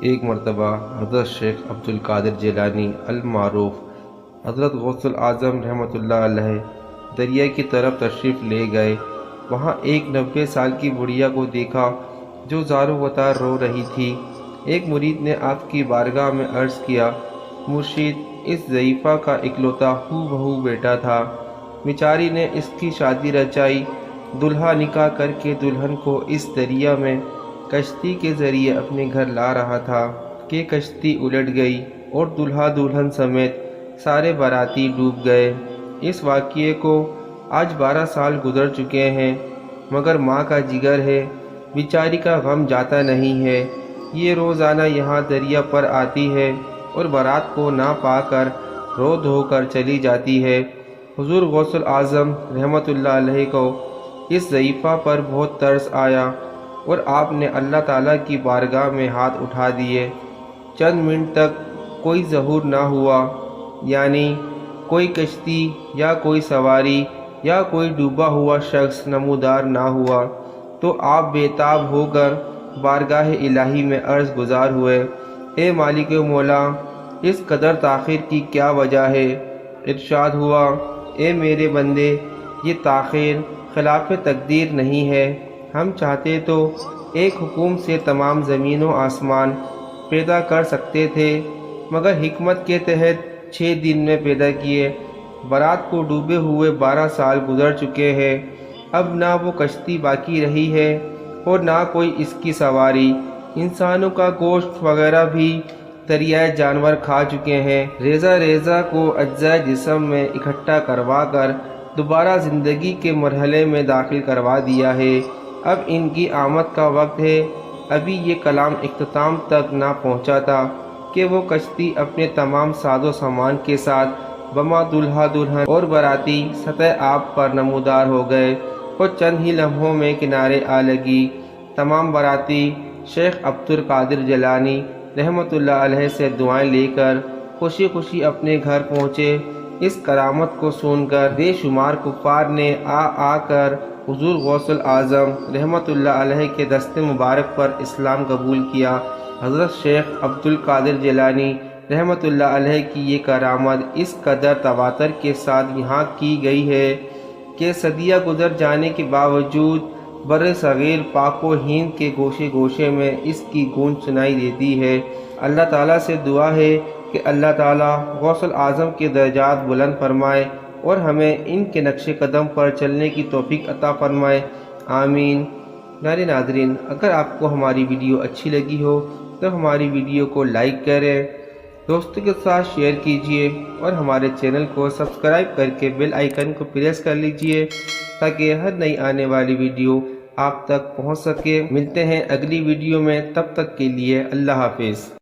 ایک مرتبہ حضرت شیخ عبد القادر جیلانی المعروف حضرت غوث اعظم رحمۃ اللہ علیہ دریا کی طرف تشریف لے گئے۔ وہاں ایک 90 سال کی بڑھیا کو دیکھا جو زار و غطار رو رہی تھی۔ ایک مرید نے آپ کی بارگاہ میں عرض کیا، مرشد، اس ضعیفہ کا اکلوتا ہو بہو بیٹا تھا، بیچاری نے اس کی شادی رچائی، دلہا نکاح کر کے دلہن کو اس دریا میں کشتی کے ذریعے اپنے گھر لا رہا تھا کہ کشتی الٹ گئی اور دلہا دلہن سمیت سارے باراتی ڈوب گئے۔ اس واقعے کو آج 12 سال گزر چکے ہیں، مگر ماں کا جگر ہے، بیچاری کا غم جاتا نہیں ہے۔ یہ روزانہ یہاں دریا پر آتی ہے اور بارات کو نہ پا کر رو دھو کر چلی جاتی ہے۔ حضور غوث اعظم رحمۃ اللہ علیہ کو اس ضعیفہ پر بہت ترس آیا اور آپ نے اللہ تعالیٰ کی بارگاہ میں ہاتھ اٹھا دیے۔ چند منٹ تک کوئی ظہور نہ ہوا، یعنی کوئی کشتی یا کوئی سواری یا کوئی ڈوبا ہوا شخص نمودار نہ ہوا، تو آپ بے تاب ہو کر بارگاہ الہی میں عرض گزار ہوئے، اے مالک و مولا، اس قدر تاخیر کی کیا وجہ ہے؟ ارشاد ہوا، اے میرے بندے، یہ تاخیر خلاف تقدیر نہیں ہے، ہم چاہتے تو ایک حکم سے تمام زمین و آسمان پیدا کر سکتے تھے، مگر حکمت کے تحت 6 دن میں پیدا کیے۔ بارات کو ڈوبے ہوئے 12 سال گزر چکے ہیں، اب نہ وہ کشتی باقی رہی ہے اور نہ کوئی اس کی سواری۔ انسانوں کا گوشت وغیرہ بھی دریائے جانور کھا چکے ہیں۔ ریزہ ریزہ کو اجزاء جسم میں اکٹھا کروا کر دوبارہ زندگی کے مرحلے میں داخل کروا دیا ہے۔ اب ان کی آمد کا وقت ہے۔ ابھی یہ کلام اختتام تک نہ پہنچا تھا کہ وہ کشتی اپنے تمام ساز و سامان کے ساتھ بما دلہا دلہن اور باراتی سطح آب پر نمودار ہو گئے اور چند ہی لمحوں میں کنارے آ لگی۔ تمام باراتی شیخ عبد القادر جیلانی رحمۃ اللہ علیہ سے دعائیں لے کر خوشی خوشی اپنے گھر پہنچے۔ اس کرامت کو سن کر بے شمار کفار نے آ کر حضور غوث اعظم رحمۃ اللہ علیہ کے دست مبارک پر اسلام قبول کیا۔ حضرت شیخ عبد القادر جیلانی رحمۃ اللہ علیہ کی یہ کرامت اس قدر تواتر کے ساتھ یہاں کی گئی ہے کہ صدیاں گزر جانے کے باوجود بر صغیر پاک و ہند کے گوشے گوشے میں اس کی گونج سنائی دیتی ہے۔ اللہ تعالیٰ سے دعا ہے کہ اللہ تعالیٰ غوث اعظم کے درجات بلند فرمائے اور ہمیں ان کے نقش قدم پر چلنے کی توفیق عطا فرمائے، آمین۔ پیارے ناظرین، اگر آپ کو ہماری ویڈیو اچھی لگی ہو تو ہماری ویڈیو کو لائک کریں، دوستوں کے ساتھ شیئر کیجیے اور ہمارے چینل کو سبسکرائب کر کے بیل آئیکن کو پریس کر لیجیے تاکہ ہر نئی آنے والی ویڈیو آپ تک پہنچ سکے۔ ملتے ہیں اگلی ویڈیو میں، تب تک کے لیے اللہ حافظ۔